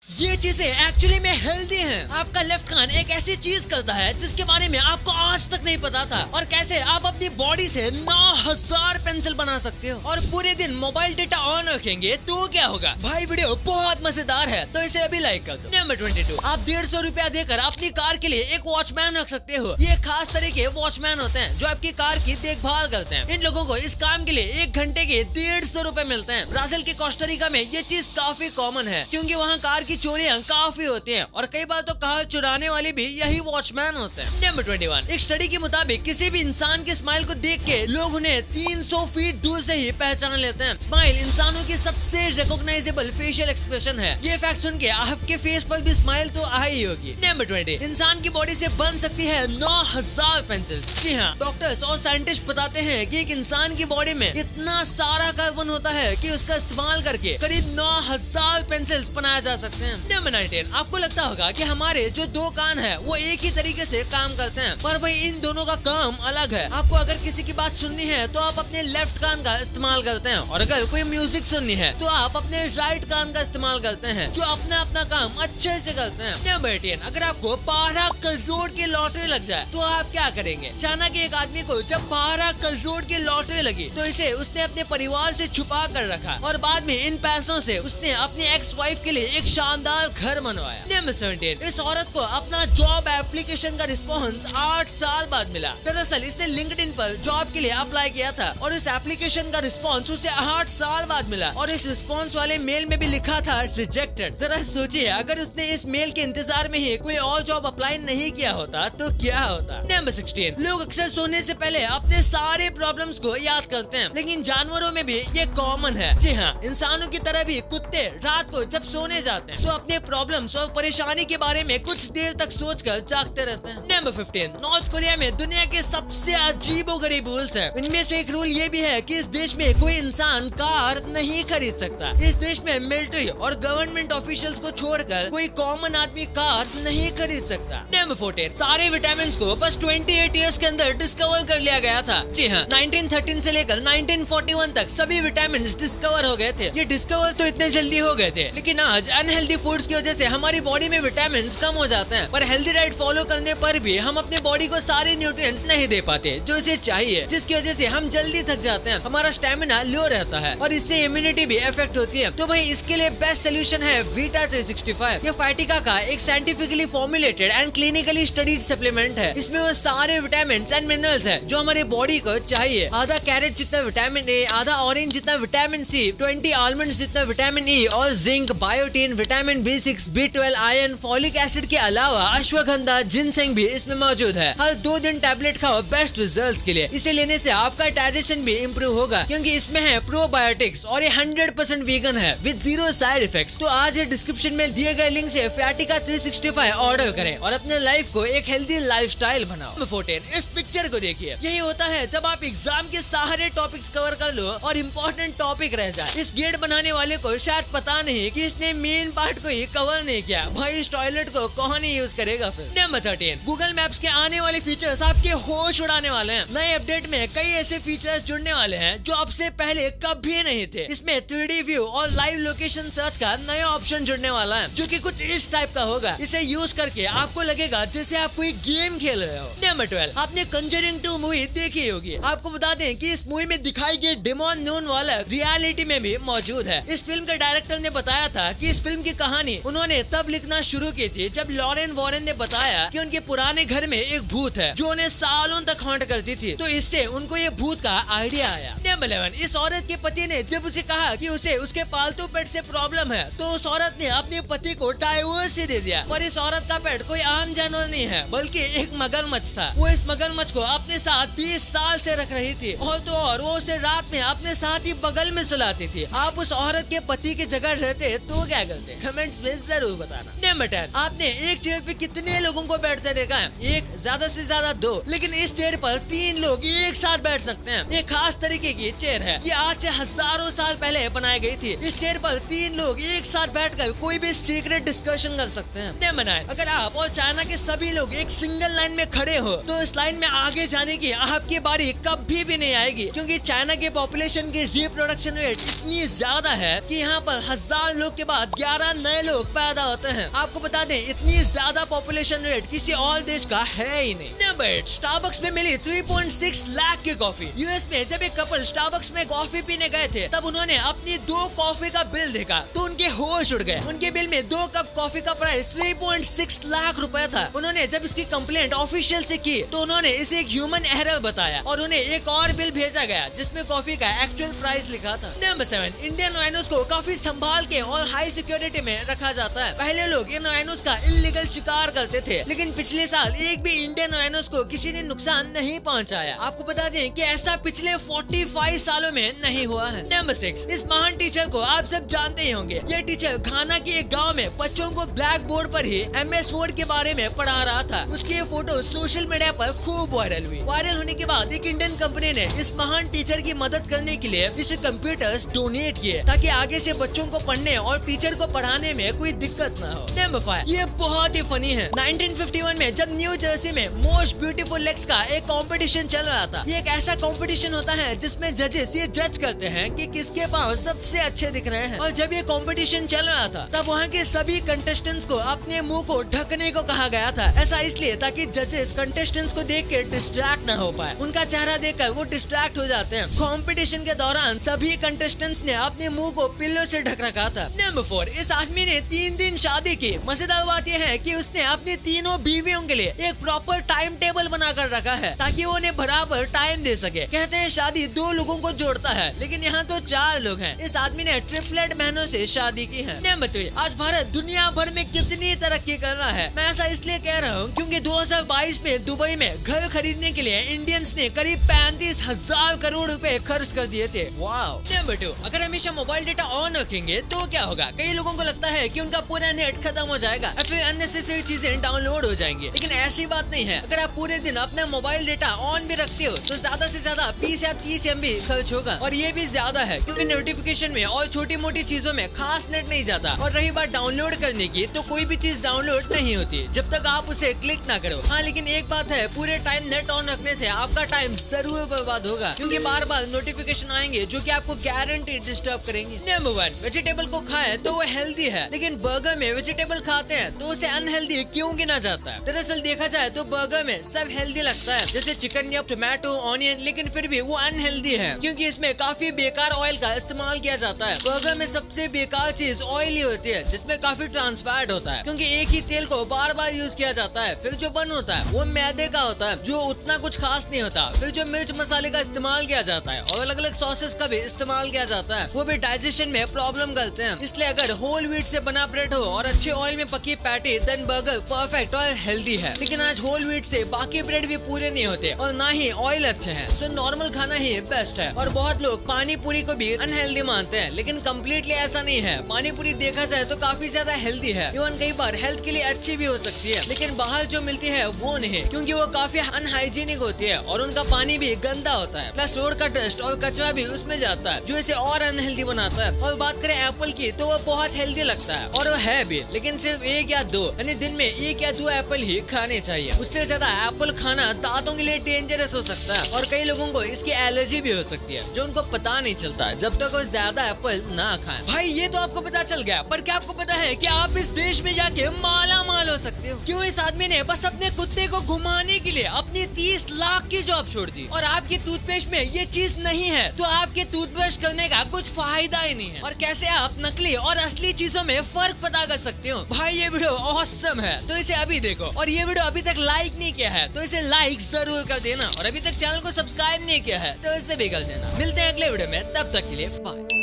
ये चीजें एक्चुअली में हेल्दी हैं। आपका लेफ्ट कान एक ऐसी चीज करता है जिसके बारे में आपको आज तक नहीं पता था, और कैसे आप अपनी बॉडी से 9000 पेंसिल बना सकते हो और पूरे दिन मोबाइल डेटा ऑन रखेंगे तो क्या होगा। भाई वीडियो बहुत मजेदार है तो इसे अभी लाइक कर दो। नंबर 22, आप 150 रुपया देकर अपनी कार के लिए एक वॉचमैन रख सकते हो। ये खास तरह के वॉचमैन होते हैं जो आपकी कार की देखभाल करते हैं। इन लोगों को इस काम के लिए 1 घंटे के 150 रुपए मिलते हैं। ब्राजील के कोस्टारिका में ये चीज काफी कॉमन है क्योंकि वहाँ कार की चोरियां काफी होती हैं और कई बार तो कार चुराने वाले भी यही वॉचमैन होते हैं। नंबर 21, एक स्टडी के मुताबिक किसी भी इंसान के स्माइल को देख के लोग उन्हें 300 फीट दूर से ही पहचान लेते हैं। स्माइल इंसानों की सबसे रिकॉग्नाइजेबल फेशियल एक्सप्रेशन है। ये फैक्ट सुन के आपके फेस पर भी स्माइल तो आ ही होगी। नंबर 20, इंसान की बॉडी से बन सकती है 9000 पेंसिल। जी हाँ, डॉक्टर्स और साइंटिस्ट बताते हैं कि एक इंसान की बॉडी में इतना सारा कार्बन होता है कि उसका इस्तेमाल करके करीब 9000 पेंसिल्स बनाया जा सकते हैं। नंबर 19, आपको लगता होगा कि हमारे जो 2 कान है वो एक ही तरीके से काम करते हैं, पर भाई इन दोनों का काम अलग है। आपको अगर किसी की बात सुननी है तो आप अपने लेफ्ट कान का इस्तेमाल करते हैं, और अगर कोई म्यूजिक सुननी है तो आप अपने राइट कान का इस्तेमाल करते हैं, जो अपना अपना काम अच्छे से करते हैं। नंबर 18, अगर आपको 12 करोड़ की लॉटरी लग जाए तो आप क्या करेंगे। जाना कि एक आदमी को जब 12 करोड़ की लॉटरी लगी तो इसे उसने अपने परिवार से छुपा कर रखा और बाद में इन पैसों से उसने अपनी एक्स वाइफ के लिए एक शानदार घर बनवाया। नंबर 17, इस औरत को अपना जॉब एप्लीकेशन का रिस्पॉन्स 8 साल बाद मिला। दरअसल इसने लिंक्डइन पर जॉब के लिए अप्लाई किया था और इस एप्लीकेशन का रिस्पॉन्स उसे 8 साल बाद मिला, और इस रिस्पॉन्स वाले मेल में भी लिखा था रिजेक्टेड। जरा सोचिए, अगर उसने इस मेल के इंतजार में ही कोई और जॉब अप्लाई नहीं किया होता तो क्या होता। नंबर 16, लोग अक्सर सोने से पहले अपने सारे प्रॉब्लम्स को याद करते हैं, लेकिन जानवरों में भी ये कॉमन है। जी हाँ, इंसानों की तरह भी कुत्ते रात को जब सोने जाते हैं तो अपने प्रॉब्लम्स और परेशानी के बारे में कुछ देर तक सोचकर जागते रहते हैं। नंबर 15, नॉर्थ कोरिया में दुनिया के सबसे अजीबोगरीब रूल्स है। इनमें से एक रूल ये भी है कि इस देश में कोई इंसान कार नहीं खरीद सकता। इस देश में मिलिट्री और गवर्नमेंट ऑफिशियल्स को छोड़कर कोई कॉमन आदमी कार नहीं खरीद सकता। नंबर 14, सारे विटामिन को बस 28 ईयर्स के अंदर डिस्कवर कर लिया गया था। जी हाँ, 1913 से लेकर 1941 तक सभी विटामिन डिस्कवर हो गए थे। ये डिस्कवर तो इतने जल्दी हो गए थे, लेकिन आज अनहेल्दी फूड्स की वजह से हमारी बॉडी में विटामिन कम हो जाते हैं, पर हेल्दी डाइट फॉलो करने पर भी हम अपने बॉडी को सारे न्यूट्रिएंट्स नहीं दे पाते जो इसे चाहिए, जिसकी वजह से हम जल्दी थक जाते हैं, हमारा स्टेमिना लो रहता है और इससे इम्यूनिटी भी इफेक्ट होती है। तो भाई इसके लिए बेस्ट सोल्यूशन है वीटा 365। ये फाइटिका का एक scientifically formulated and clinically studied supplement है। इसमें वो सारे विटामिन एंड मिनरल्स है जो हमारी बॉडी को चाहिए। आधा कैरेट जितना विटामिन ए, आधा ऑरेंज जितना विटामिन सी, 20 आलमंड्स जितना विटामिन ई और zinc, biotin, vitamin B6, B12, iron, folic acid के अलावा अश्वगंधा, जिनसेंग भी इसमें मौजूद है। हर 2 दिन टैबलेट खाओ बेस्ट रिजल्ट्स के लिए। इसे लेने से आपका डाइजेशन भी इम्प्रूव होगा क्योंकि इसमें है प्रोबायोटिक्स और ये 100% वीगन है विद 0 साइड इफेक्ट्स। तो आज डिस्क्रिप्शन में दिए गए लिंक से फैटिका 365 ऑर्डर करें और अपने लाइफ को एक हेल्दी लाइफस्टाइल बनाओ। नंबर 14, इस पिक्चर को देखिए। यही होता है जब आप एग्जाम के सारे टॉपिक्स कवर कर लो और इम्पोर्टेंट टॉपिक रह जाए। इस गेट बनाने वाले को शायद पता नहीं कि इसने मेन पार्ट को ही कवर नहीं किया। भाई इस टॉयलेट को कौन ही यूज करेगा फिर। नंबर 13, गूगल मैप्स के आने वाले फीचर्स आपके होश उड़ाने वाले हैं। नए अपडेट में कई ऐसे फीचर्स जुड़ने वाले हैं जो अब से पहले कभी नहीं थे। इसमें 3D व्यू और लाइव लोकेशन सर्च का नया ऑप्शन जुड़ने वाला है जो कि कुछ इस टाइप का होगा। इसे यूज करके आपको लगेगा जैसे आप कोई गेम खेल रहे हो। नंबर 12, आपने कंजरिंग 2 मूवी देखी होगी। आपको बता दें कि इस मूवी में दिखाई गई डेमोन नून वाला रियलिटी में भी मौजूद है। इस फिल्म के डायरेक्टर ने बताया था कि इस फिल्म की कहानी उन्होंने तब लिखना शुरू की थी जब लॉरेन वॉरेन ने बताया कि उनके पुराने घर में एक भूत है जो उन्हें सालों तक हॉन्ट करती थी। तो इससे उनको ये भूत का आइडिया आया। नंबर 11, इस औरत के पति ने जब उसे कहा कि उसे उसके पालतू पेट से प्रॉब्लम है तो उस औरत ने अपने पति को डाइवोर्स ही दे दिया। पर इस औरत का पेट कोई आम जानवर नहीं है बल्कि एक मगरमच्छ था। वो इस मगरमच्छ को अपने साथ 20 साल से रख रही थी और तो और वो उसे रात में अपने साथ ही बगल में सुलाती थी। आप उस औरत के पति की जगह रहते तो क्या करते, कमेंट्स में जरूर बताना। नंबर 10, आपने एक चेयर पे कितने लोगों को बैठते देखा है? एक, ज्यादा से ज्यादा 2, लेकिन इस चेयर पर 3 लोग एक साथ बैठ सकते हैं। ये खास तरीके की चेयर है। ये आज से हजारों साल पहले बनाई गई थी। इस चेयर पर 3 लोग एक साथ बैठकर कोई भी सीक्रेट पूरे डिस्कशन कर सकते हैं। नहीं बनाए, अगर आप और चाइना के सभी लोग एक सिंगल लाइन में खड़े हो तो इस लाइन में आगे जाने की आपकी बारी कभी भी नहीं आएगी, क्योंकि चाइना के पॉपुलेशन की रिप्रोडक्शन रेट इतनी ज्यादा है कि यहाँ पर 1000 लोग के बाद 11 नए लोग पैदा होते हैं। आपको बता दें, इतनी ज्यादा पॉपुलेशन रेट किसी और देश का है ही नहीं। बट स्टारबक्स में मिली 3.6 लाख की कॉफी। यूएस में जब एक कपल स्टारबक्स में कॉफी पीने गए थे तब उन्होंने अपनी 2 कॉफी का बिल देखा तो उनके होश उड़ गए। उनके बिल में 2 कप कॉफी का प्राइस 3.6 लाख रुपए था। उन्होंने जब इसकी कंप्लेंट ऑफिशियल से की तो उन्होंने इसे एक ह्यूमन एरर बताया और उन्हें एक और बिल भेजा गया जिसमें कॉफी का एक्चुअल प्राइस लिखा था। नंबर 7, इंडियन राइनोस को काफी संभाल के और हाई सिक्योरिटी में रखा जाता है। पहले लोग इन राइनोस का इलीगल शिकार करते थे, लेकिन पिछले साल एक भी इंडियन राइनोस को किसी ने नुकसान नहीं पहुंचाया। आपको बता दें कि ऐसा पिछले 45 सालों में नहीं हुआ है। नंबर 6, इस महान टीचर को आप सब जानते ही होंगे। ये टीचर घाना के एक गांव में बच्चों को ब्लैक बोर्ड पर ही MS वर्ड के बारे में पढ़ा रहा था। उसकी ये फोटो सोशल मीडिया पर खूब वायरल हुई। वायरल होने के बाद एक इंडियन कंपनी ने इस महान टीचर की मदद करने के लिए इसे कंप्यूटर्स डोनेट किए ताकि आगे से बच्चों को पढ़ने और टीचर को पढ़ाने में कोई दिक्कत न हो। नंबर 5, ये बहुत ही फनी है। 1951 में जब न्यू जर्सी में मोस्ट ब्यूटीफुल लेग्स का एक कंपटीशन चल रहा था। ये एक ऐसा कंपटीशन होता है जिसमें जजेस ये जज करते हैं कि किसके पाँव सबसे अच्छे दिख रहे हैं। और जब ये कंपटीशन चल रहा था तब वहाँ के सभी कंटेस्टेंट्स को अपने मुंह को ढकने को कहा गया था। ऐसा इसलिए ताकि जजेस कंटेस्टेंट्स को देख के डिस्ट्रैक्ट न हो पाए। उनका चेहरा देखकर वो डिस्ट्रैक्ट हो जाते हैं। कंपटीशन के दौरान सभी कंटेस्टेंट्स ने अपने मुंह को पिल्लो से ढक रखा था। नंबर 4, इस आदमी ने 3 दिन शादी की। मजेदार बात यह है कि उसने अपनी तीनों बीवियों के लिए एक प्रॉपर टाइम टेबल बना कर रखा है ताकि वो उन्हें बराबर टाइम दे सके। कहते हैं शादी 2 लोगों को जोड़ता है, लेकिन यहाँ तो 4 लोग हैं। इस आदमी ने ट्रिपलेट बहनों से शादी की है। नंबर 3, आज भारत दुनिया भर में कितनी तरक्की कर रहा है। मैं ऐसा इसलिए कह रहा हूँ क्योंकि 2022 में दुबई में घर खरीदने के लिए इंडियंस ने करीब 35,000 करोड़ रुपए खर्च कर दिए थे। वाओ। नंबर 2, अगर हमेशा मोबाइल डेटा ऑन रखेंगे तो क्या होगा? कई लोगों को लगता है कि उनका पूरा नेट खत्म हो जाएगा और फिर अननेसेसरी चीजें डाउनलोड हो जाएंगी, लेकिन ऐसी बात नहीं है। अगर आप पूरे दिन अपना मोबाइल डेटा ऑन भी रखते हो तो ज्यादा से ज्यादा 20 या 30 MB खर्च होगा, और ये भी ज्यादा है क्योंकि नोटिफिकेशन में और छोटी मोटी चीजों में खास नेट नहीं जाता। और रही बात डाउनलोड करने की, तो कोई भी चीज डाउनलोड नहीं होती जब तक आप उसे क्लिक ना करो। हाँ, लेकिन एक बात है, पूरे टाइम नेट ऑन रखने से आपका टाइम जरूर बर्बाद होगा क्योंकि बार बार नोटिफिकेशन आएंगे जो कि आपको गारंटी डिस्टर्ब करेंगे। नंबर 1, वेजिटेबल को खाए तो वो हेल्दी है, लेकिन बर्गर में वेजिटेबल खाते हैं तो उसे अनहेल्दी क्यों गिना जाता है? दरअसल देखा जाए तो बर्गर में सब हेल्दी लगता है, जैसे चिकन या टोमेटो, ऑनियन, लेकिन फिर भी वो अनहेल्दी है क्योंकि इसमें काफी बेकार ऑयल का इस्तेमाल किया जाता है। बर्गर में सबसे बेकार चीज ऑयली होती है जिसमें काफी ट्रांस फैट होता है क्योंकि एक ही तेल को बार बार यूज किया जाता है। फिर जो बन होता है वो मैदे का होता है जो उतना कुछ खास नहीं होता। फिर जो मिर्च मसाले का इस्तेमाल किया जाता है और अलग अलग सॉसेस का भी इस्तेमाल किया जाता है वो भी डाइजेशन में प्रॉब्लम करते हैं। इसलिए अगर होल व्हीट से बना ब्रेड हो और अच्छे ऑयल में पकी पैटी, देन बर्गर परफेक्ट और हेल्दी है। लेकिन आज होल व्हीट से बाकी ब्रेड भी पूरे नहीं होते और ना ही ऑयल अच्छे हैं, सो नॉर्मल खाना ही बेस्ट है। और बहुत लोग पानी पूरी को भी अनहेल्दी मानते हैं, लेकिन कम्प्लीटली ऐसा नहीं है। पानी पूरी देखा जाए तो काफी ज्यादा हेल्दी है, इवन कई बार हेल्थ के लिए अच्छी भी हो सकती है, लेकिन बाहर जो मिलती है वो नहीं, क्योंकि वो काफी अनहाइजीनिक होती है और उनका पानी भी गंदा होता है, प्लस रोड का डस्ट और कचरा भी उसमें जाता है जो इसे और अनहेल्दी बनाता है। और बात करें एप्पल की तो वो बहुत हेल्दी लगता है और वो है भी, लेकिन सिर्फ 1 या 2 यानी दिन में 1 या 2 एप्पल ही खाने चाहिए। उससे ज्यादा एप्पल खाना दांतों के लिए डेंजरस हो सकता है और कई लोगों को इसकी एलर्जी भी हो सकती है जो उनको पता नहीं चलता जब तक वो ज्यादा एप्पल ना खाएं। भाई ये तो आपको पता चल गया, पर क्या आपको पता है कि आप इस देश में जाके माला माल हो सकते हो? क्यों इस आदमी ने बस अपने कुत्ते को घुमाने के लिए अपनी 30 लाख की जॉब छोड़ दी और आपकी टूथपेस्ट में ये चीज नहीं है तो आपके टूथब्रश करने का कुछ फायदा ही नहीं है। और कैसे आप नकली और असली चीजों में फर्क पता कर सकते हो? भाई ये वीडियो ऑसम है तो इसे अभी देखो, और ये वीडियो अभी तक लाइक नहीं किया है तो इसे लाइक जरूर कर देना, और अभी तक चैनल को सब्सक्राइब नहीं किया है तो इसे भी कर देना। मिलते हैं अगले वीडियो में, तब तक के लिए बाय।